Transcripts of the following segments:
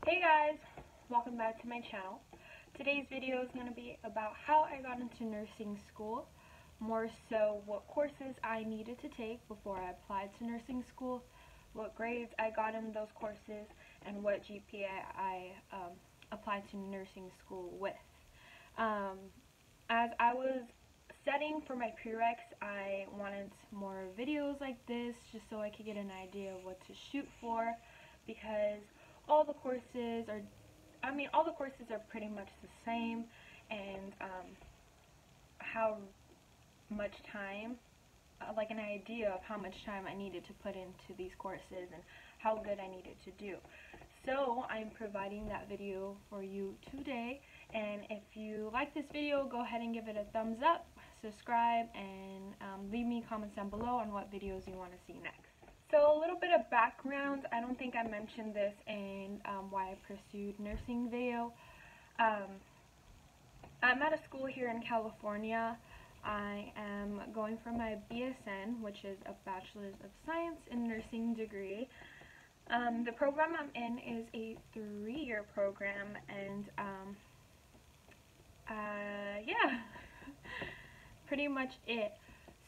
Hey guys, welcome back to my channel. Today's video is going to be about how I got into nursing school, more so what courses I needed to take before I applied to nursing school, what grades I got in those courses, and what GPA I applied to nursing school with. As I was studying for my prereqs, I wanted more videos like this just so I could get an idea of what to shoot for, because all the courses are pretty much the same, and how much time, like an idea of how much time I needed to put into these courses and how good I needed to do. So I'm providing that video for you today, and if you like this video, go ahead and give it a thumbs up, subscribe, and leave me comments down below on what videos you want to see next. So a little bit of background. I don't think I mentioned this in why I pursued nursing video. I'm at a school here in California. I am going for my BSN, which is a Bachelor's of Science in Nursing degree. The program I'm in is a 3-year program, and yeah, pretty much it.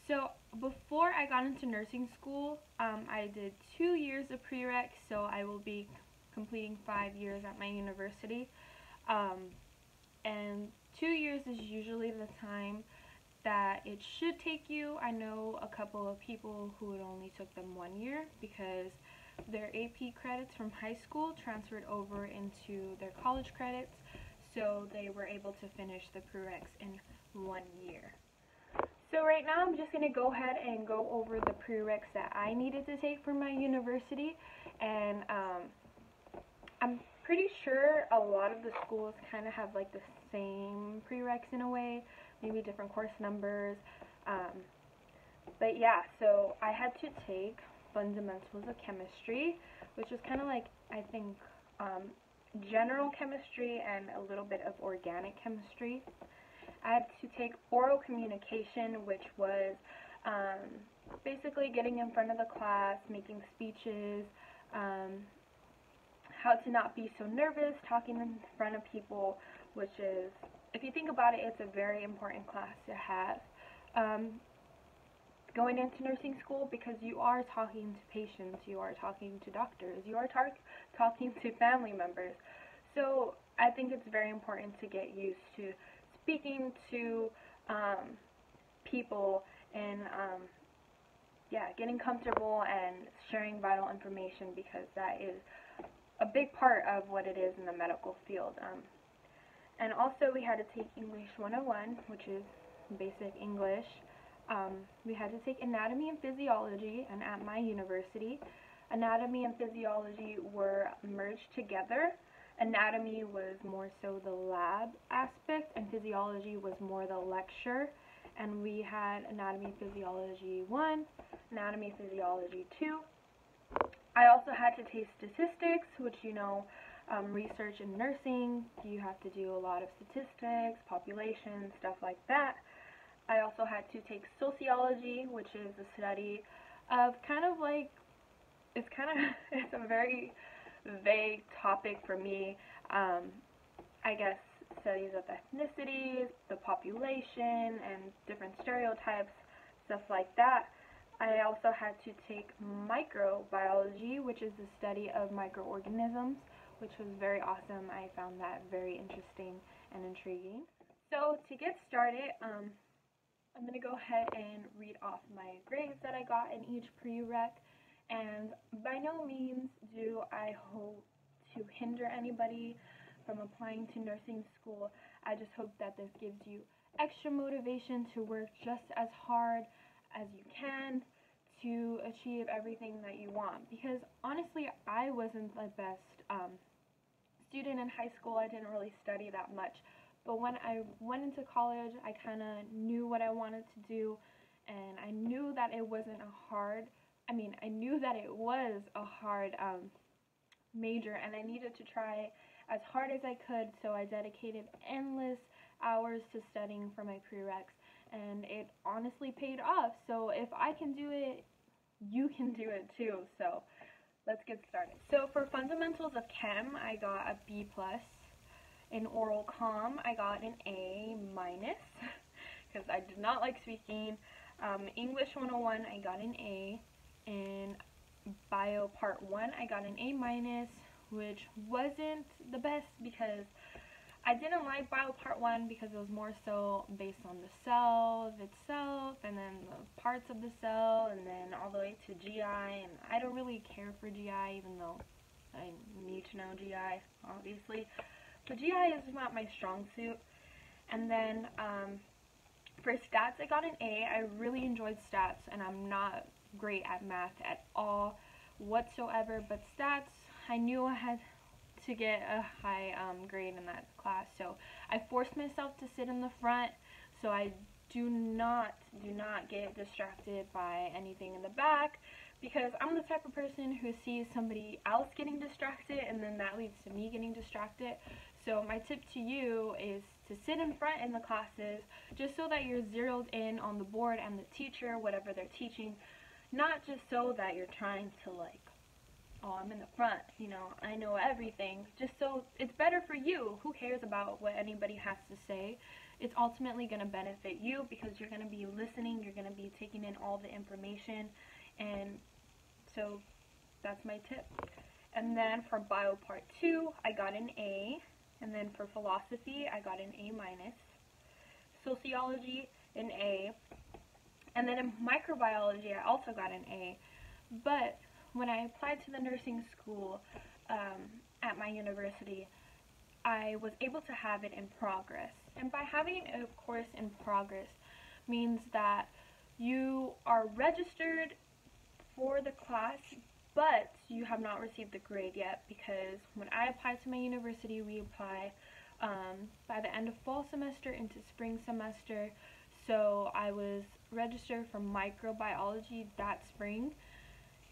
So before I got into nursing school, I did 2 years of prereqs, so I will be completing 5 years at my university. And 2 years is usually the time that it should take you. I know a couple of people who it only took them 1 year because their AP credits from high school transferred over into their college credits, so they were able to finish the prereqs in 1 year. So right now I'm just going to go ahead and go over the prereqs that I needed to take for my university, and I'm pretty sure a lot of the schools kind of have like the same prereqs in a way, maybe different course numbers, but yeah, so I had to take fundamentals of chemistry, which is kind of like, I think, general chemistry and a little bit of organic chemistry. I had to take oral communication, which was basically getting in front of the class, making speeches, how to not be so nervous talking in front of people, which is, if you think about it, it's a very important class to have going into nursing school, because you are talking to patients, you are talking to doctors, you are talking to family members. So I think it's very important to get used to speaking to people, and yeah, getting comfortable and sharing vital information, because that is a big part of what it is in the medical field. And also we had to take English 101, which is basic English. We had to take anatomy and physiology, and at my university, anatomy and physiology were merged together. Anatomy was more so the lab aspect, and physiology was more the lecture. And we had anatomy physiology 1, anatomy physiology 2. I also had to take statistics, which, you know, research in nursing, you have to do a lot of statistics, population, stuff like that. I also had to take sociology, which is the study of kind of like, it's a very vague topic for me. I guess studies of ethnicities, the population, and different stereotypes, stuff like that. I also had to take microbiology, which is the study of microorganisms, which was very awesome. I found that very interesting and intriguing. So to get started, I'm going to go ahead and read off my grades that I got in each prereq, and by no means do I hope to hinder anybody from applying to nursing school. I just hope that this gives you extra motivation to work just as hard as you can to achieve everything that you want, because honestly I wasn't the best student in high school. I didn't really study that much, but when I went into college, I kind of knew what I wanted to do, and I knew that it wasn't a hard, I knew that it was a hard major, and I needed to try as hard as I could, so I dedicated endless hours to studying for my prereqs, and it honestly paid off. So if I can do it, you can do it too. So let's get started. So for fundamentals of chem, I got a B+. In oral comm, I got an A- because I did not like speaking. English 101, I got an A. In bio part 1, I got an A-, which wasn't the best because I didn't like bio part 1 because it was more so based on the cell itself and then the parts of the cell and then all the way to GI, and I don't really care for GI even though I need to know GI, obviously. But GI is not my strong suit. And then for stats, I got an A. I really enjoyed stats, and I'm not great at math at all whatsoever, but stats, I knew I had to get a high grade in that class, so I forced myself to sit in the front so I do not get distracted by anything in the back, because I'm the type of person who sees somebody else getting distracted and then that leads to me getting distracted. So my tip to you is to sit in front in the classes just so that you're zeroed in on the board and the teacher, whatever they're teaching, not just so that you're trying to like, oh, I'm in the front, you know, I know everything, just so it's better for you. Who cares about what anybody has to say? It's ultimately going to benefit you because you're going to be listening, you're going to be taking in all the information, and so that's my tip. And then for bio part 2, I got an A, and then for philosophy, I got an A-. Sociology, an A, and then in microbiology, I also got an A, but when I applied to the nursing school at my university, I was able to have it in progress. And by having a course in progress means that you are registered for the class, but you have not received the grade yet, because when I applied to my university, we apply by the end of fall semester into spring semester. So I was registered for microbiology that spring,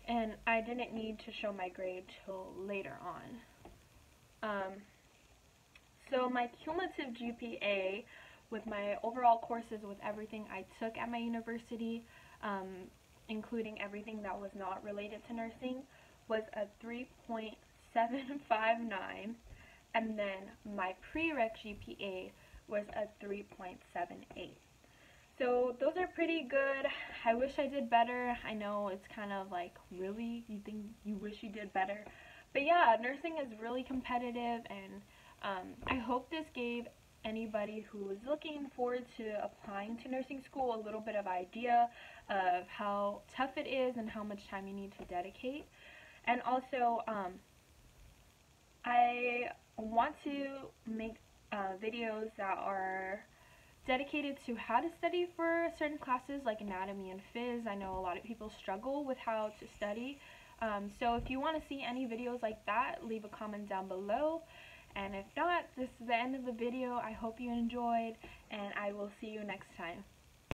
and I didn't need to show my grade till later on. So my cumulative GPA with my overall courses, with everything I took at my university, including everything that was not related to nursing, was a 3.759, and then my prereq GPA was a 3.78. So those are pretty good. I wish I did better. I know it's kind of like, really? You think you wish you did better? But yeah, nursing is really competitive, and I hope this gave anybody who is looking forward to applying to nursing school a little bit of idea of how tough it is and how much time you need to dedicate. And also, I want to make videos that are dedicated to how to study for certain classes like anatomy and phys. I know a lot of people struggle with how to study. So if you want to see any videos like that, leave a comment down below. And if not, this is the end of the video. I hope you enjoyed, and I will see you next time.